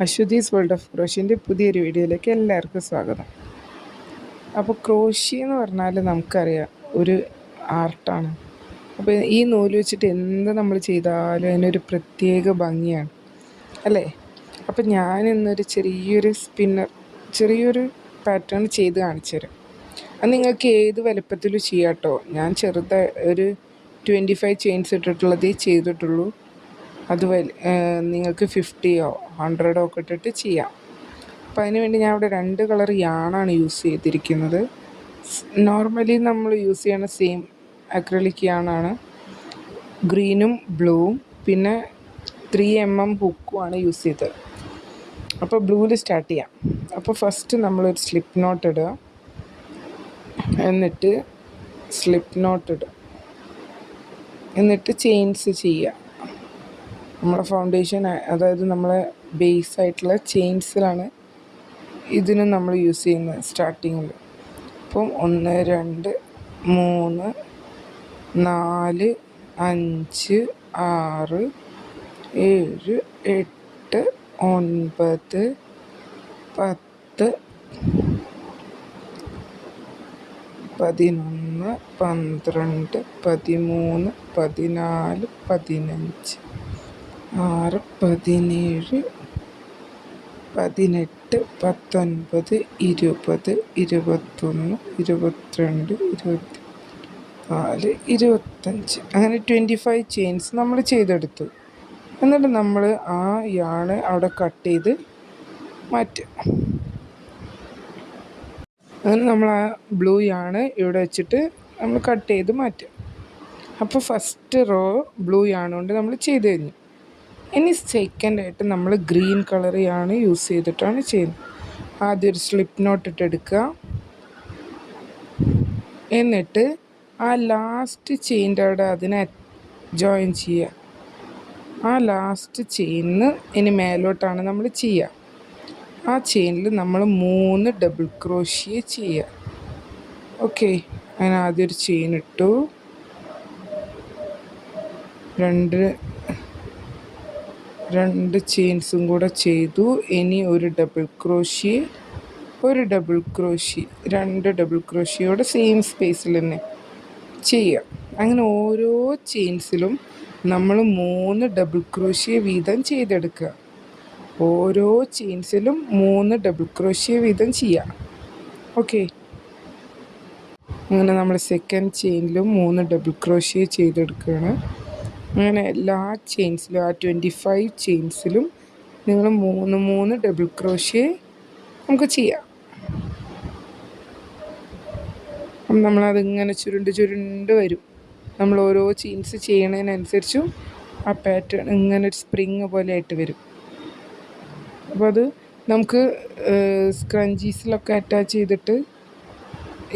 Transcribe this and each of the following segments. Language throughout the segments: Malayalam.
അശ്വതീസ് വേൾഡ് ഓഫ് ക്രോഷ്യൻ്റെ പുതിയൊരു വീഡിയോയിലേക്ക് എല്ലാവർക്കും സ്വാഗതം. അപ്പോൾ ക്രോഷ്യ എന്ന് പറഞ്ഞാൽ നമുക്കറിയാം ഒരു ആർട്ടാണ്. അപ്പോൾ ഈ നൂല് വെച്ചിട്ട് എന്ത് നമ്മൾ ചെയ്താലും അതിനൊരു പ്രത്യേക ഭംഗിയാണ് അല്ലേ. അപ്പോൾ ഞാൻ ഇന്നൊരു ചെറിയൊരു പാറ്റേൺ ചെയ്ത് കാണിച്ചു തരാം. അത് നിങ്ങൾക്ക് ഏത് വലുപ്പത്തിലും ചെയ്യാം കേട്ടോ. ഞാൻ ഒരു 25 ചെയിൻസ് ഇട്ടിട്ടുള്ളതേ ചെയ്തിട്ടുള്ളൂ. അത് നിങ്ങൾക്ക് 50ഓ 100ഓ ഒക്കെ ഇട്ടിട്ട് ചെയ്യാം. അപ്പോൾ അതിന് വേണ്ടി ഞാൻ ഇവിടെ 2 കളർ യാണാണ് യൂസ് ചെയ്തിരിക്കുന്നത്. നോർമലി നമ്മൾ യൂസ് ചെയ്യുന്ന സെയിം അക്രിലിക് യാണാണ്. ഗ്രീനും ബ്ലൂവും പിന്നെ 3mm ഹുക്കുമാണ് യൂസ് ചെയ്തത്. അപ്പോൾ ബ്ലൂവിൽ സ്റ്റാർട്ട് ചെയ്യാം. അപ്പോൾ ഫസ്റ്റ് നമ്മളൊരു സ്ലിപ്പ് നോട്ട് ഇടുക, എന്നിട്ട് എന്നിട്ട് ചെയിൻസ് ചെയ്യുക. നമ്മളെ ഫൗണ്ടേഷൻ, അതായത് നമ്മളെ ബേസ് ആയിട്ടുള്ള ചെയിൻസിലാണ് ഇതിനും നമ്മൾ യൂസ് ചെയ്യുന്നത് സ്റ്റാർട്ടിങ്ങിൽ. അപ്പം 1 2 3 4 5 6 7 8 9 10 11 12 13 14 15 6 17 18 19 20 21 22 24 25 അങ്ങനെ 25 ചെയിൻസ് നമ്മൾ ചെയ്തെടുത്തു. എന്നിട്ട് നമ്മൾ ആ യാണ് അവിടെ കട്ട് ചെയ്ത് മാറ്റുക. അങ്ങനെ നമ്മൾ ആ ബ്ലൂ യാണ് ഇവിടെ വെച്ചിട്ട് നമ്മൾ കട്ട് ചെയ്ത് മാറ്റുക. അപ്പോൾ ഫസ്റ്റ് റോ ബ്ലൂ യാണ് കൊണ്ട് നമ്മൾ ചെയ്ത് കഴിഞ്ഞു. ഇനി സെക്കൻഡായിട്ട് നമ്മൾ ഗ്രീൻ കളർ യാണ് യൂസ് ചെയ്തിട്ടാണ് ചെയ്യുന്നത്. ആദ്യം ഒരു സ്ലിപ്പ് നോട്ട് ഇട്ടെടുക്കുക, എന്നിട്ട് ആ ലാസ്റ്റ് ചെയിൻ്റെ അവിടെ അതിനെ ജോയിൻ ചെയ്യുക. ആ ലാസ്റ്റ് ചെയിനിന് ഇനി മേലോട്ടാണ് നമ്മൾ ചെയ്യുക. ആ ചെയിനിൽ നമ്മൾ 3 ഡബിൾ ക്രോഷ്യ ചെയ്യുക. ഓക്കെ, അങ്ങനെ ആദ്യം ഒരു ചെയിൻ ഇട്ടു, രണ്ട് ചെയിൻസും കൂടെ ചെയ്തു. ഇനി ഒരു ഡബിൾ ക്രോഷ്യ, 2 ഡബിൾ ക്രോഷ്യയോടെ സെയിം സ്പേസിൽ തന്നെ ചെയ്യുക. അങ്ങനെ ഓരോ ചെയിൻസിലും നമ്മൾ 3 ഡബിൾ ക്രോഷ്യ വീതം ചെയ്തെടുക്കുക. ഓരോ ചെയിൻസിലും 3 ഡബിൾ ക്രോഷ്യ വീതം ചെയ്യുക. ഓക്കെ, അങ്ങനെ നമ്മൾ സെക്കൻഡ് ചെയിനിലും 3 ഡബിൾ ക്രോഷ്യ ചെയ്തെടുക്കുകയാണ്. അങ്ങനെ എല്ലാ ചെയിൻസിലും, ആ 25 ചെയിൻസിലും നിങ്ങൾ 3 ഡബിൾ ക്രോഷ്യ നമുക്ക് ചെയ്യാം. അപ്പം നമ്മളതിങ്ങനെ ചുരുണ്ട് വരും. നമ്മൾ ഓരോ ചെയിൻസ് ചെയ്യണതിനനുസരിച്ചും ആ പാറ്റേൺ ഇങ്ങനെ ഒരു സ്പ്രിങ് പോലെ ആയിട്ട് വരും. അപ്പോൾ അത് നമുക്ക് സ്ക്രഞ്ചീസിലൊക്കെ അറ്റാച്ച് ചെയ്തിട്ട്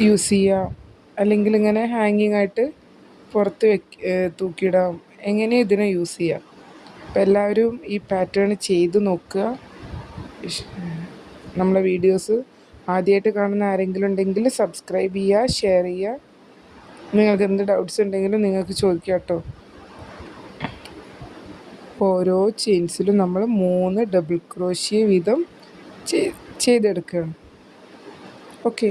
യൂസ് ചെയ്യാം, അല്ലെങ്കിൽ ഇങ്ങനെ ഹാങ്ങിങ് ആയിട്ട് പുറത്ത് തൂക്കിയിടാം. എങ്ങനെ ഇതിനെ യൂസ് ചെയ്യാം. അപ്പോൾ എല്ലാവരും ഈ പാറ്റേൺ ചെയ്ത് നോക്കുക. നമ്മളെ വീഡിയോസ് ആദ്യമായിട്ട് കാണുന്ന ആരെങ്കിലും ഉണ്ടെങ്കിൽ സബ്സ്ക്രൈബ് ചെയ്യുക, ഷെയർ ചെയ്യുക. നിങ്ങൾക്ക് എന്ത് ഡൗട്ട്സ് ഉണ്ടെങ്കിലും നിങ്ങൾക്ക് ചോദിക്കാം കേട്ടോ. ഓരോ ചെയിൻസിലും നമ്മൾ 3 ഡബിൾ ക്രോഷ്യ വീതം ചെയ്തെടുക്കുകയാണ്. ഓക്കെ,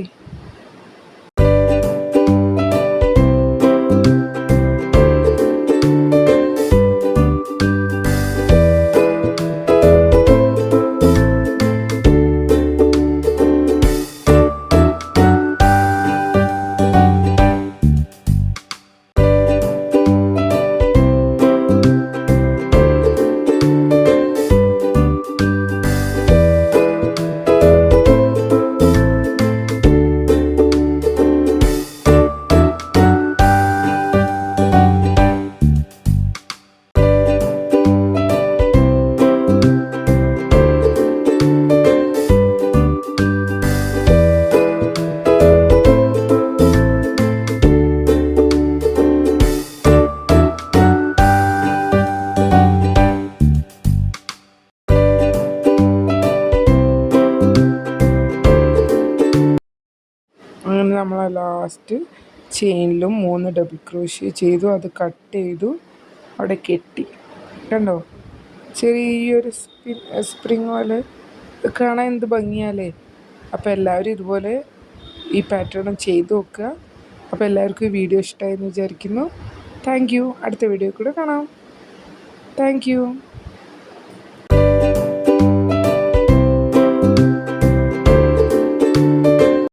അങ്ങനെ നമ്മൾ ലാസ്റ്റ് ചെയിനിലും 3 ഡബിൾ ക്രോഷ്യ ചെയ്തു. അത് കട്ട് ചെയ്തു, അവിടെ കെട്ടി. കണ്ടോ, ചെറിയൊരു സ്പ്രിങ് പോലെ കാണാൻ എന്ത് ഭംഗിയാലേ. അപ്പോൾ എല്ലാവരും ഇതുപോലെ ഈ പാറ്റേൺ ചെയ്ത് നോക്കുക. അപ്പോൾ എല്ലാവർക്കും ഈ വീഡിയോ ഇഷ്ടമായെന്ന് വിചാരിക്കുന്നു. Thank you. അടുത്ത വീഡിയോ കൂടെ കാണാം. Thank you.